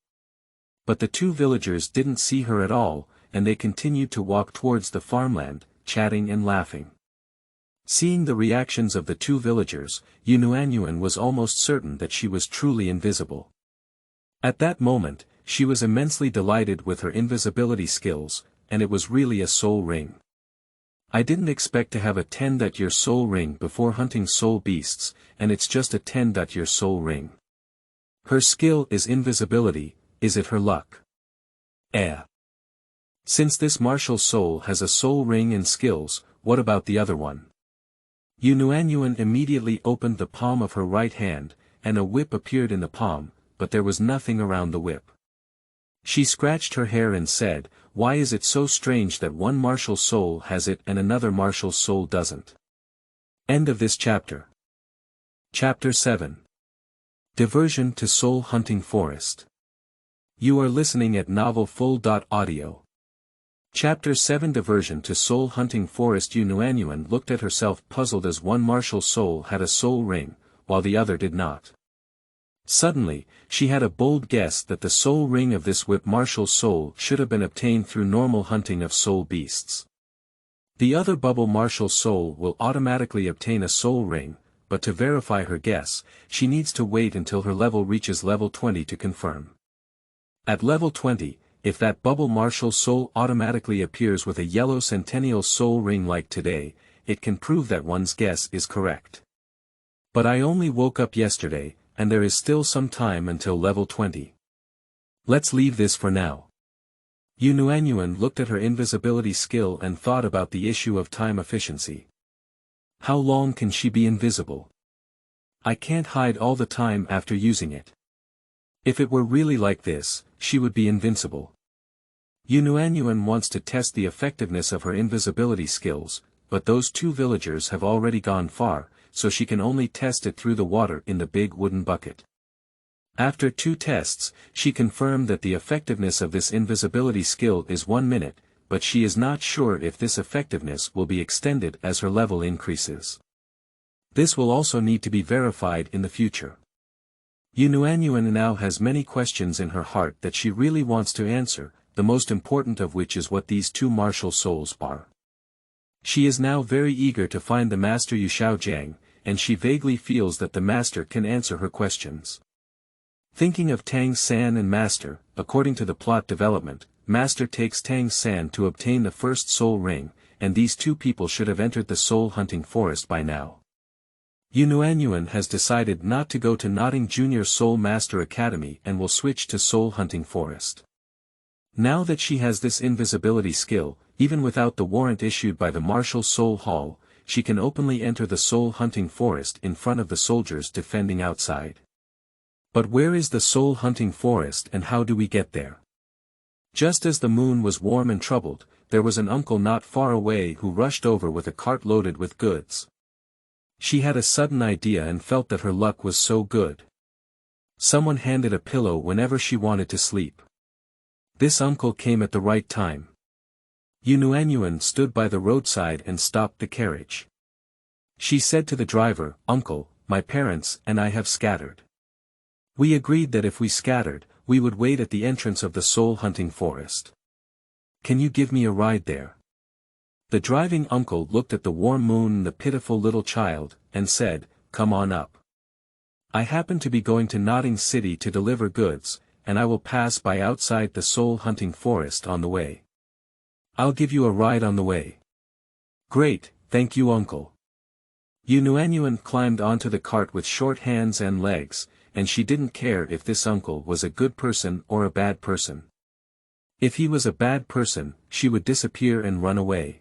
But the 2 villagers didn't see her at all, and they continued to walk towards the farmland, chatting and laughing. Seeing the reactions of the 2 villagers, Yunuanyuan was almost certain that she was truly invisible. At that moment, she was immensely delighted with her invisibility skills, and it was really a soul ring. I didn't expect to have a 10-year soul ring before hunting soul beasts, and it's just a 10-year soul ring. Her skill is invisibility, is it her luck? Since this martial soul has a soul ring and skills, what about the other one? Yunuanyuan immediately opened the palm of her right hand, and a whip appeared in the palm, but there was nothing around the whip. She scratched her hair and said, "Why is it so strange that one martial soul has it and another martial soul doesn't?" End of this chapter. Chapter 7. Diversion to Soul Hunting Forest. You are listening at novelfull.audio. Chapter 7. Diversion to Soul Hunting Forest. Yunuanyuan looked at herself puzzled as one martial soul had a soul ring, while the other did not. Suddenly, she had a bold guess that the soul ring of this whip martial soul should have been obtained through normal hunting of soul beasts. The other bubble martial soul will automatically obtain a soul ring, but to verify her guess, she needs to wait until her level reaches level 20 to confirm. At level 20, if that bubble martial soul automatically appears with a yellow centennial soul ring like today, it can prove that one's guess is correct. But I only woke up yesterday, and there is still some time until level 20. Let's leave this for now. Yunuanyuan looked at her invisibility skill and thought about the issue of time efficiency. How long can she be invisible? I can't hide all the time after using it. If it were really like this, she would be invincible. Yunuanyuan wants to test the effectiveness of her invisibility skills, but those two villagers have already gone far, so she can only test it through the water in the big wooden bucket. After 2 tests, she confirmed that the effectiveness of this invisibility skill is 1 minute, but she is not sure if this effectiveness will be extended as her level increases. This will also need to be verified in the future. Yunuanyuan now has many questions in her heart that she really wants to answer, the most important of which is what these 2 martial souls are. She is now very eager to find the master Yuxiaojiang, and she vaguely feels that the master can answer her questions. Thinking of Tang San and master, according to the plot development, master takes Tang San to obtain the first soul ring, and these 2 people should have entered the soul hunting forest by now. Yunuanyuan has decided not to go to Notting Junior Soul Master Academy and will switch to soul hunting forest. Now that she has this invisibility skill, even without the warrant issued by the Martial Soul Hall, she can openly enter the soul hunting forest in front of the soldiers defending outside. But where is the soul hunting forest and how do we get there? Just as the moon was warm and troubled, there was an uncle not far away who rushed over with a cart loaded with goods. She had a sudden idea and felt that her luck was so good. Someone handed a pillow whenever she wanted to sleep. This uncle came at the right time. Yunuanyuan stood by the roadside and stopped the carriage. She said to the driver, "Uncle, my parents and I have scattered. We agreed that if we scattered, we would wait at the entrance of the soul hunting forest. Can you give me a ride there?" The driving uncle looked at the warm moon and the pitiful little child, and said, "Come on up. I happen to be going to Notting City to deliver goods, and I will pass by outside the soul hunting forest on the way. I'll give you a ride on the way." "Great, thank you uncle." Yunuanyuan climbed onto the cart with short hands and legs, and she didn't care if this uncle was a good person or a bad person. If he was a bad person, she would disappear and run away.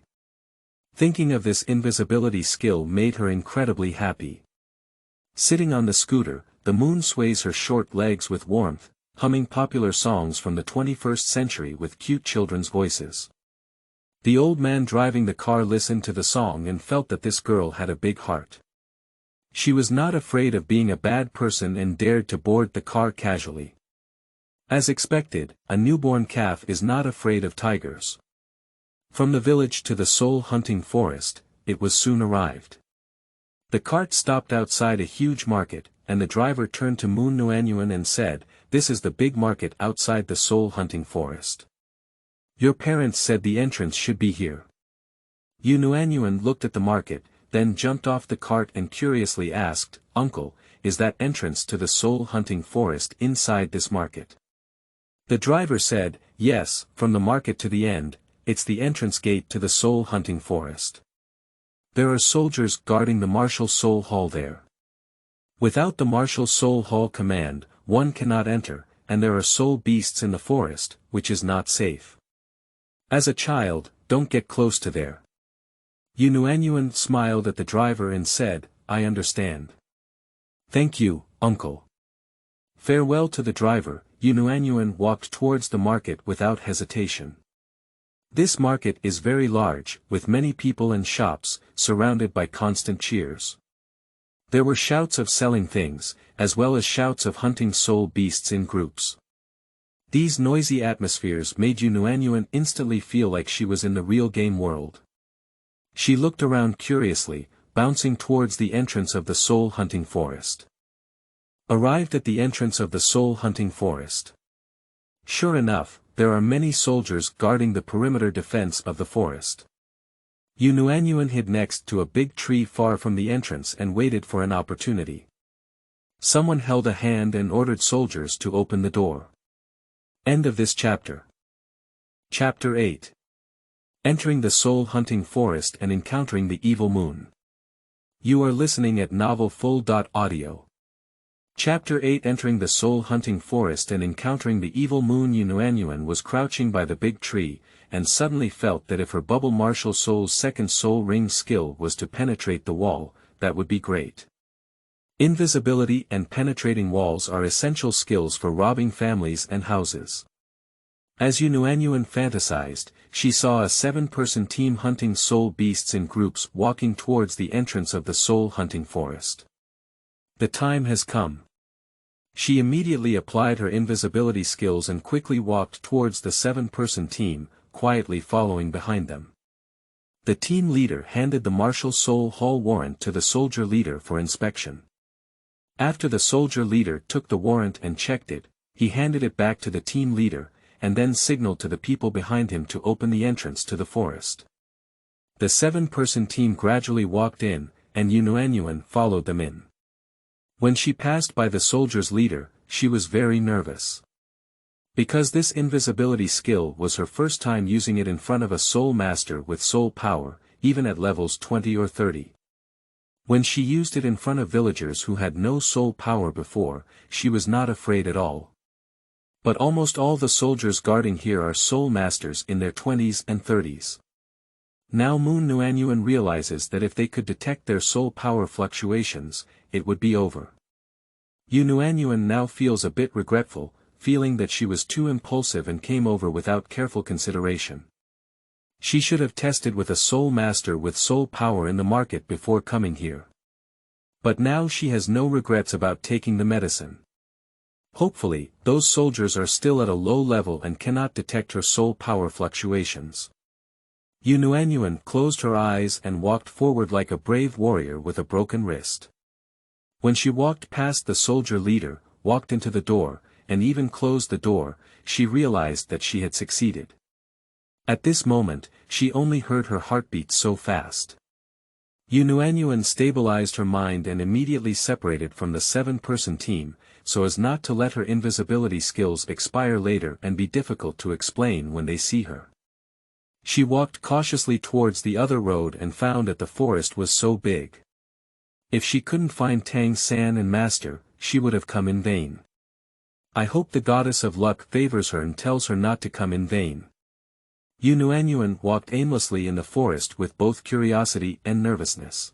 Thinking of this invisibility skill made her incredibly happy. Sitting on the scooter, the moon sways her short legs with warmth, humming popular songs from the 21st century with cute children's voices. The old man driving the car listened to the song and felt that this girl had a big heart. She was not afraid of being a bad person and dared to board the car casually. As expected, a newborn calf is not afraid of tigers. From the village to the soul hunting forest, it was soon arrived. The cart stopped outside a huge market, and the driver turned to Yunuanyuan and said, "This is the big market outside the soul hunting forest. Your parents said the entrance should be here." Yunuanyuan looked at the market, then jumped off the cart and curiously asked, "Uncle, is that entrance to the soul hunting forest inside this market?" The driver said, "Yes, from the market to the end, it's the entrance gate to the soul hunting forest. There are soldiers guarding the Martial Soul Hall there. Without the Martial Soul Hall command, one cannot enter, and there are soul beasts in the forest, which is not safe. As a child, don't get close to there. Yunuanyuan smiled at the driver and said, "I understand." "Thank you, uncle." Farewell to the driver, Yunuanyuan walked towards the market without hesitation. This market is very large, with many people and shops, surrounded by constant cheers. There were shouts of selling things, as well as shouts of hunting soul beasts in groups. These noisy atmospheres made Yunuanyuan instantly feel like she was in the real game world. She looked around curiously, bouncing towards the entrance of the soul hunting forest. Arrived at the entrance of the soul hunting forest. Sure enough, there are many soldiers guarding the perimeter defense of the forest. Yunuanyuan hid next to a big tree far from the entrance and waited for an opportunity. Someone held a hand and ordered soldiers to open the door. End of this chapter. Chapter 8. Entering the soul hunting forest and encountering the evil moon. You are listening at novelfull.audio. Chapter 8. Entering the soul hunting forest and encountering the evil moon. Yunuanyuan was crouching by the big tree, and suddenly felt that if her bubble martial soul's second soul ring skill was to penetrate the wall, that would be great. Invisibility and penetrating walls are essential skills for robbing families and houses. As Yunuanyuan fantasized, she saw a 7-person team hunting soul beasts in groups walking towards the entrance of the soul hunting forest. The time has come. She immediately applied her invisibility skills and quickly walked towards the 7-person team, quietly following behind them. The team leader handed the martial soul hall warrant to the soldier leader for inspection. After the soldier leader took the warrant and checked it, he handed it back to the team leader, and then signaled to the people behind him to open the entrance to the forest. The 7-person team gradually walked in, and Yunuanyuan followed them in. When she passed by the soldier's leader, she was very nervous. Because this invisibility skill was her first time using it in front of a soul master with soul power, even at levels 20 or 30. When she used it in front of villagers who had no soul power before, she was not afraid at all. But almost all the soldiers guarding here are soul masters in their 20s and 30s. Now Yunuanyuan realizes that if they could detect their soul power fluctuations, it would be over. Yunuanyuan now feels a bit regretful, feeling that she was too impulsive and came over without careful consideration. She should have tested with a soul master with soul power in the market before coming here. But now she has no regrets about taking the medicine. Hopefully, those soldiers are still at a low level and cannot detect her soul power fluctuations. Yunuanyuan closed her eyes and walked forward like a brave warrior with a broken wrist. When she walked past the soldier leader, walked into the door, and even closed the door, she realized that she had succeeded. At this moment, she only heard her heartbeat so fast. Yunuanyuan stabilized her mind and immediately separated from the 7-person team, so as not to let her invisibility skills expire later and be difficult to explain when they see her. She walked cautiously towards the other road and found that the forest was so big. If she couldn't find Tang San and Master, she would have come in vain. I hope the goddess of luck favors her and tells her not to come in vain. Yunuanyuan walked aimlessly in the forest with both curiosity and nervousness.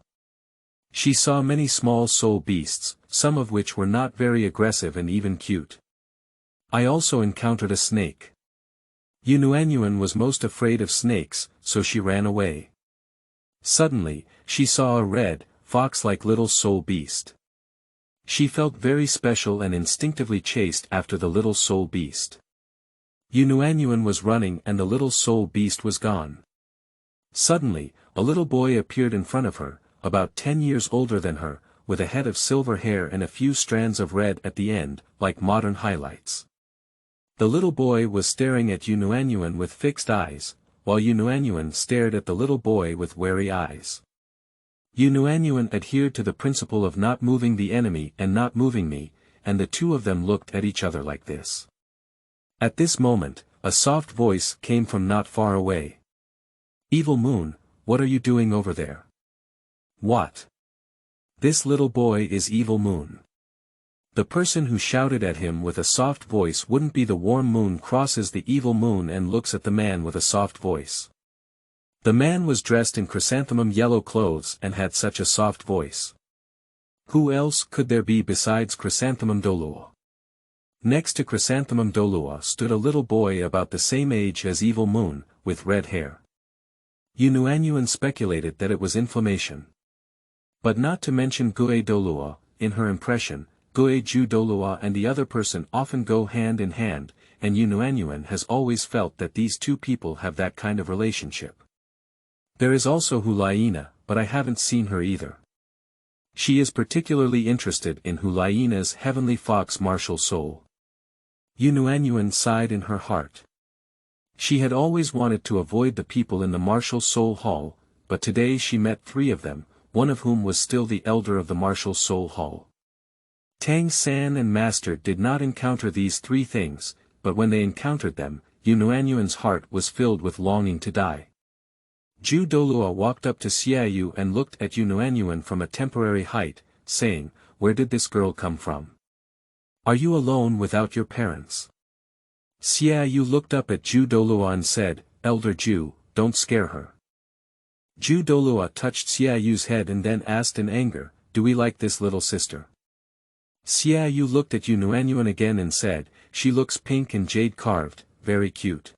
She saw many small soul beasts, some of which were not very aggressive and even cute. I also encountered a snake. Yunuanyuan was most afraid of snakes, so she ran away. Suddenly, she saw a red, fox-like little soul beast. She felt very special and instinctively chased after the little soul beast. Yunuanyuan was running and the little soul beast was gone. Suddenly, a little boy appeared in front of her, about 10 years older than her, with a head of silver hair and a few strands of red at the end, like modern highlights. The little boy was staring at Yunuanyuan with fixed eyes, while Yunuanyuan stared at the little boy with wary eyes. Yunuanyuan adhered to the principle of not moving the enemy and not moving me, and the two of them looked at each other like this. At this moment, a soft voice came from not far away. "Evil Moon, what are you doing over there?" "What? This little boy is Evil Moon." The person who shouted at him with a soft voice wouldn't be the warm moon crosses the evil moon and looks at the man with a soft voice. The man was dressed in chrysanthemum yellow clothes and had such a soft voice. Who else could there be besides Chrysanthemum Douluo? Next to Chrysanthemum Douluo stood a little boy about the same age as Evil Moon, with red hair. Yunuanyuan speculated that it was inflammation. But not to mention Gue Douluo, in her impression, Gue Ju Douluo and the other person often go hand in hand, and Yunuanyuan has always felt that these two people have that kind of relationship. There is also Hulaina, but I haven't seen her either. She is particularly interested in Hulaina's heavenly fox martial soul. Yunuanyuan sighed in her heart. She had always wanted to avoid the people in the martial soul hall, but today she met 3 of them, one of whom was still the elder of the martial soul hall. Tang San and Master did not encounter these 3 things, but when they encountered them, Yunuanyuan's heart was filled with longing to die. Ju Douluo walked up to Xiaoyu and looked at Yunuanyuan from a temporary height, saying, "Where did this girl come from? Are you alone without your parents?" Xiaoyu looked up at Ju Douluo and said, "Elder Ju, don't scare her." Ju Douluo touched Xiaoyu's head and then asked in anger, "Do we like this little sister?" Xiaoyu looked at Yunuanyuan again and said, "She looks pink and jade carved, very cute."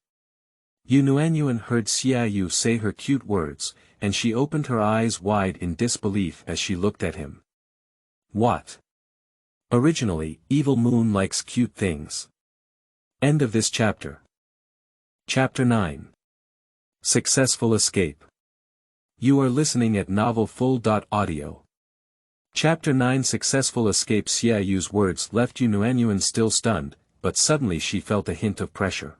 Yunuanyuan heard Xiaoyu say her cute words, and she opened her eyes wide in disbelief as she looked at him. What? Originally, Evil Moon likes cute things. End of this chapter. Chapter 9. Successful Escape. You are listening at novelfull.audio. Chapter 9. Successful Escape. Xiaoyu's words left Yunuanyuan still stunned, but suddenly she felt a hint of pressure.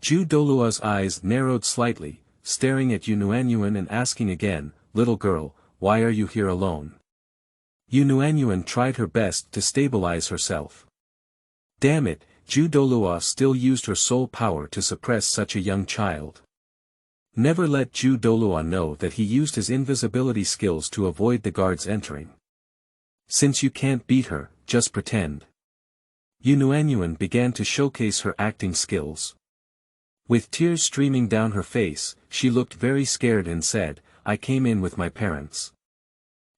Ju Douluo's eyes narrowed slightly, staring at Yunuanyuan and asking again, "Little girl, why are you here alone?" Yunuanyuan tried her best to stabilize herself. Damn it, Ju Douluo still used her soul power to suppress such a young child. Never let Ju Douluo know that he used his invisibility skills to avoid the guards entering. Since you can't beat her, just pretend. Yunuanyuan began to showcase her acting skills. With tears streaming down her face, she looked very scared and said, "I came in with my parents.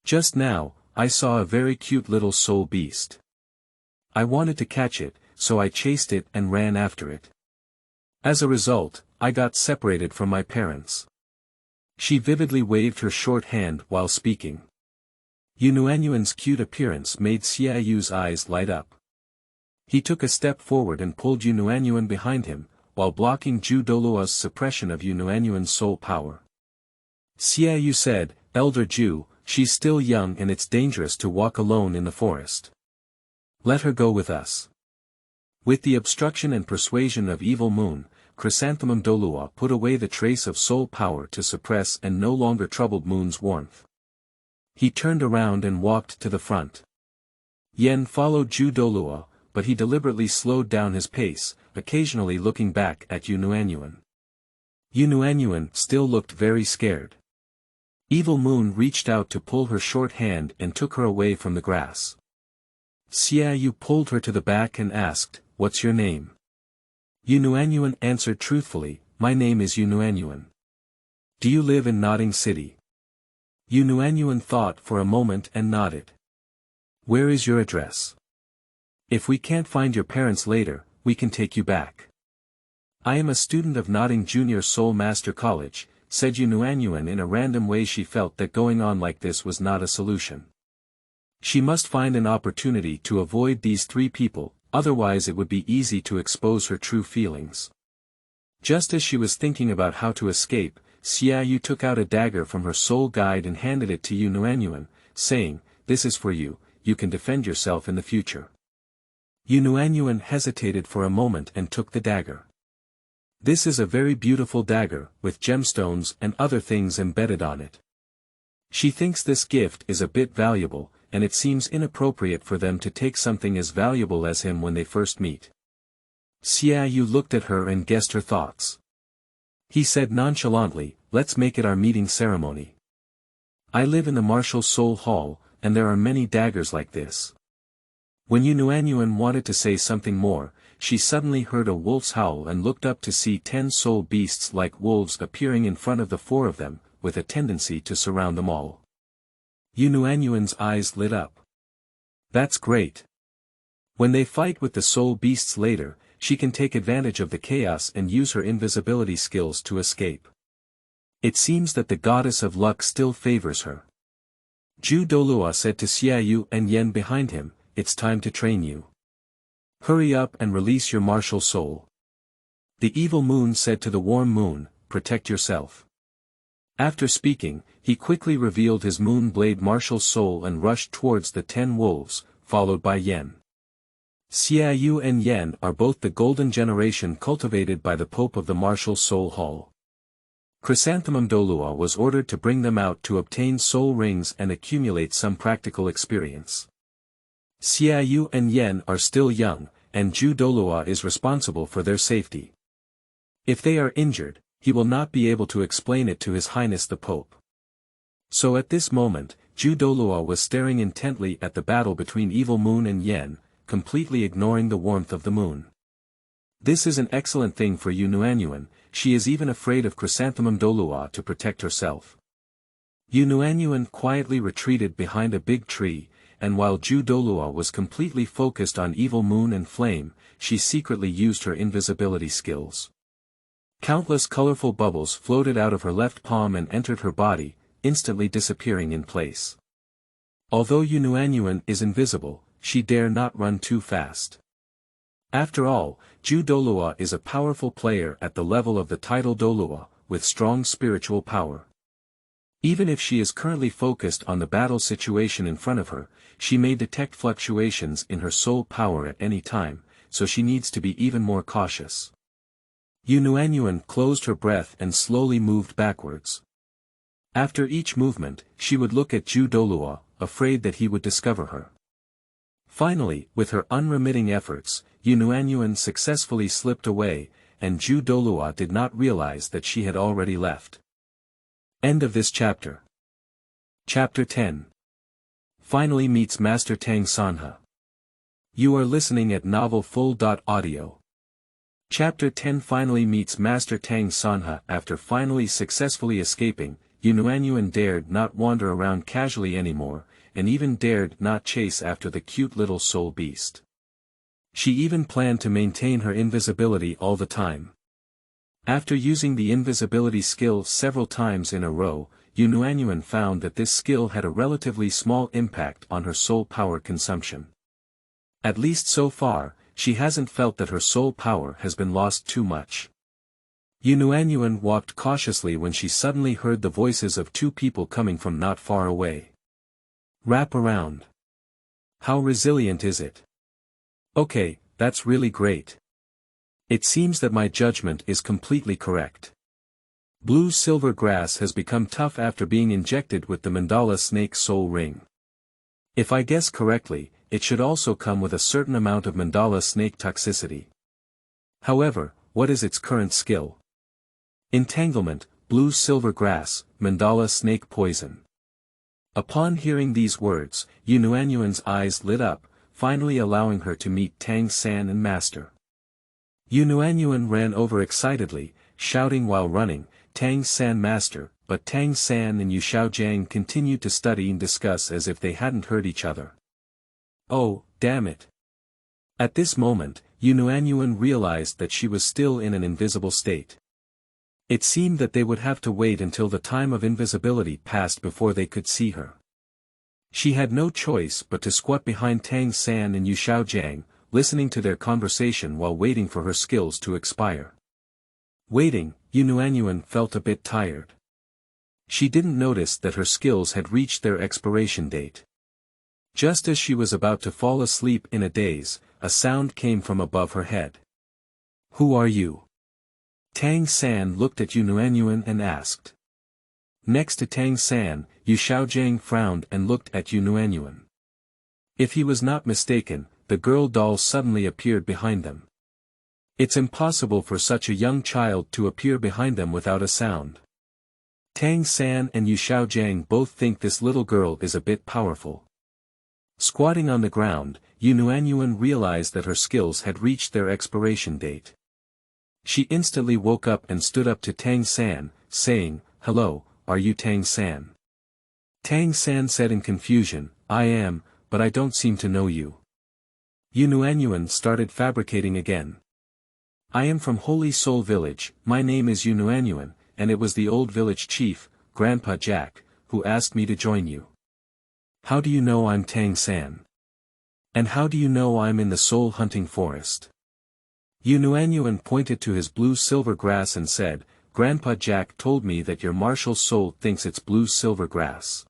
Just now, I saw a very cute little soul beast. I wanted to catch it, so I chased it and ran after it. As a result, I got separated from my parents." She vividly waved her short hand while speaking. Yunuanyuan's cute appearance made Xiaoyu's eyes light up. He took a step forward and pulled Yunuanyuan behind him, while blocking Ju Douluo's suppression of Yunuanyuan's soul power. Xiaoyu said, "Elder Ju, she's still young and it's dangerous to walk alone in the forest. Let her go with us." With the obstruction and persuasion of Evil Moon, Chrysanthemum Douluo put away the trace of soul power to suppress and no longer troubled Moon's warmth. He turned around and walked to the front. Yen followed Ju Douluo, but he deliberately slowed down his pace, occasionally looking back at Yunuanyuan. Yunuanyuan still looked very scared. Evil Moon reached out to pull her short hand and took her away from the grass. Xiaoyu pulled her to the back and asked, "What's your name?" Yunuanyuan answered truthfully, "My name is Yunuanyuan. Do you live in Nodding City?" Yunuanyuan thought for a moment and nodded. "Where is your address? If we can't find your parents later, we can take you back." "I am a student of Nodding Junior Soul Master College," said Yunuanyuan in a random way. She felt that going on like this was not a solution. She must find an opportunity to avoid these 3 people, otherwise it would be easy to expose her true feelings. Just as she was thinking about how to escape, Xiaoyu took out a dagger from her soul guide and handed it to Yunuanyuan, saying, "This is for you, you can defend yourself in the future." Yunuanyuan hesitated for a moment and took the dagger. This is a very beautiful dagger, with gemstones and other things embedded on it. She thinks this gift is a bit valuable, and it seems inappropriate for them to take something as valuable as him when they first meet. Xiaoyu looked at her and guessed her thoughts. He said nonchalantly, "Let's make it our meeting ceremony. I live in the Martial Soul Hall, and there are many daggers like this." When Yunuanyuan wanted to say something more, she suddenly heard a wolf's howl and looked up to see 10 soul beasts like wolves appearing in front of the 4 of them, with a tendency to surround them all. Yunuanyuan's eyes lit up. That's great. When they fight with the soul beasts later, she can take advantage of the chaos and use her invisibility skills to escape. It seems that the goddess of luck still favors her. Douluo said to Xiaoyu and Yen behind him, "It's time to train you. Hurry up and release your martial soul." The evil moon said to the warm moon, "Protect yourself." After speaking, he quickly revealed his moon blade martial soul and rushed towards the 10 wolves, followed by Yen. Xiaoyu and Yen are both the golden generation cultivated by the Pope of the Martial Soul Hall. Chrysanthemum Douluo was ordered to bring them out to obtain soul rings and accumulate some practical experience. Xiaoyu and Yen are still young, and Douluo is responsible for their safety. If they are injured, he will not be able to explain it to His Highness the Pope. So at this moment, Douluo was staring intently at the battle between Evil Moon and Yen, completely ignoring the warmth of the moon. This is an excellent thing for Yunuanyuan, she is even afraid of Chrysanthemum Douluo to protect herself. Yunuanyuan quietly retreated behind a big tree, and while Douluo was completely focused on Evil Moon and Flame, she secretly used her invisibility skills. Countless colorful bubbles floated out of her left palm and entered her body, instantly disappearing in place. Although Yunuanyuan is invisible, she dare not run too fast. After all, Douluo is a powerful player at the level of the title Douluo, with strong spiritual power. Even if she is currently focused on the battle situation in front of her, she may detect fluctuations in her soul power at any time, so she needs to be even more cautious. Yunuanyuan closed her breath and slowly moved backwards. After each movement, she would look at Douluo, afraid that he would discover her. Finally, with her unremitting efforts, Yunuanyuan successfully slipped away, and Douluo did not realize that she had already left. End of this chapter. Chapter 10. Finally meets Master Tang Sanhe. You are listening at novelfull.audio. Chapter 10 finally meets Master Tang Sanhe. After finally successfully escaping, Yunuanyuan dared not wander around casually anymore, and even dared not chase after the cute little soul beast. She even planned to maintain her invisibility all the time. After using the invisibility skill several times in a row, Yunuanyuan found that this skill had a relatively small impact on her soul power consumption. At least so far, she hasn't felt that her soul power has been lost too much. Yunuanyuan walked cautiously when she suddenly heard the voices of 2 people coming from not far away. Wrap around. How resilient is it? Okay, that's really great. It seems that my judgment is completely correct. Blue silver grass has become tough after being injected with the mandala snake soul ring. If I guess correctly, it should also come with a certain amount of mandala snake toxicity. However, what is its current skill? Entanglement, blue silver grass, mandala snake poison. Upon hearing these words, Yunuanyuan's eyes lit up, finally allowing her to meet Tang San and Master. Yunuanyuan ran over excitedly, shouting while running, "Tang San Master," but Tang San and Yu Xiaojiang continued to study and discuss as if they hadn't heard each other. Oh, damn it. At this moment, Yunuanyuan realized that she was still in an invisible state. It seemed that they would have to wait until the time of invisibility passed before they could see her. She had no choice but to squat behind Tang San and Yu Xiaojiang, listening to their conversation while waiting for her skills to expire. Waiting, Yunuanyuan felt a bit tired. She didn't notice that her skills had reached their expiration date. Just as she was about to fall asleep in a daze, a sound came from above her head. "Who are you?" Tang San looked at Yunuanyuan and asked. Next to Tang San, Yu Xiaojiang frowned and looked at Yunuanyuan. If he was not mistaken, the girl doll suddenly appeared behind them. It's impossible for such a young child to appear behind them without a sound. Tang San and Yu Xiaojiang both think this little girl is a bit powerful. Squatting on the ground, Yunyuan realized that her skills had reached their expiration date. She instantly woke up and stood up to Tang San, saying, "Hello, are you Tang San?" Tang San said in confusion, "I am, but I don't seem to know you." Yunyuan started fabricating again. "I am from Holy Soul Village, my name is Yunyuan, and it was the old village chief, Grandpa Jack, who asked me to join you." "How do you know I'm Tang San? And how do you know I'm in the soul hunting forest?" Yunyuan pointed to his blue-silver grass and said, "Grandpa Jack told me that your martial soul thinks it's blue-silver grass."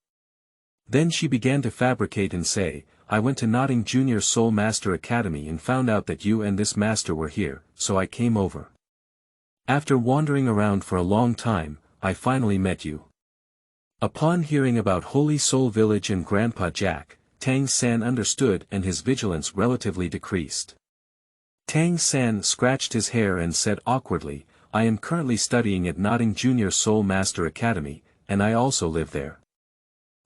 Then she began to fabricate and say, "I went to Notting Junior Soul Master Academy and found out that you and this master were here, so I came over. After wandering around for a long time, I finally met you." Upon hearing about Holy Soul Village and Grandpa Jack, Tang San understood and his vigilance relatively decreased. Tang San scratched his hair and said awkwardly, "I am currently studying at Notting Junior Soul Master Academy, and I also live there.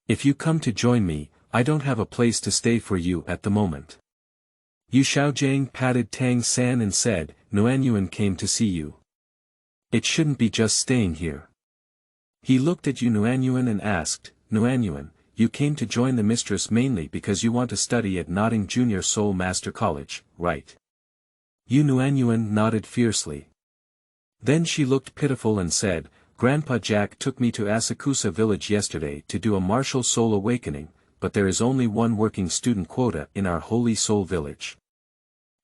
If you come to join me, I don't have a place to stay for you at the moment." Yu Xiaojiang patted Tang San and said, "Yunyuan came to see you. It shouldn't be just staying here." He looked at Yunyuan and asked, "Yunyuan, you came to join the mistress mainly because you want to study at Notting Junior Soul Master College, right?" Yunyuan nodded fiercely. Then she looked pitiful and said, "Grandpa Jack took me to Asakusa village yesterday to do a martial soul awakening, but there is only one working student quota in our Holy Soul Village.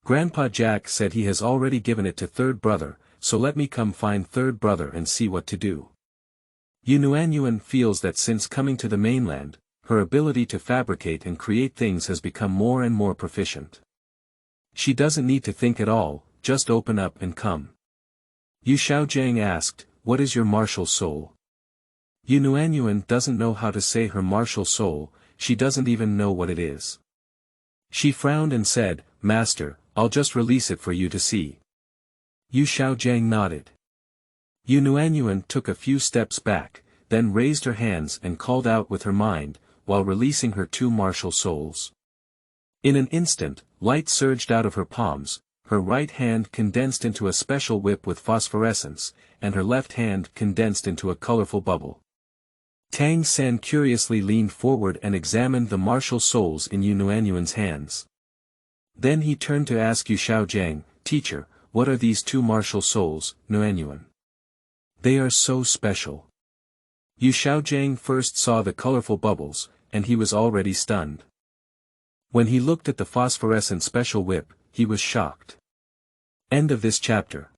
Grandpa Jack said he has already given it to third brother, so let me come find third brother and see what to do." Yunyuan feels that since coming to the mainland, her ability to fabricate and create things has become more and more proficient. She doesn't need to think at all, just open up and come. Yu Xiaojiang asked, "What is your martial soul?" Yunyuan doesn't know how to say her martial soul, she doesn't even know what it is. She frowned and said, "Master, I'll just release it for you to see." Yu Xiaojiang nodded. Yunyuan took a few steps back, then raised her hands and called out with her mind, while releasing her two martial souls. In an instant, light surged out of her palms, her right hand condensed into a special whip with phosphorescence, and her left hand condensed into a colorful bubble. Tang San curiously leaned forward and examined the martial souls in Yunyuan's hands. Then he turned to ask Yu Xiaojiang, "Teacher, what are these two martial souls, Yunyuan? They are so special." Yu Xiaojiang first saw the colorful bubbles, and he was already stunned. When he looked at the phosphorescent special whip, he was shocked. End of this chapter.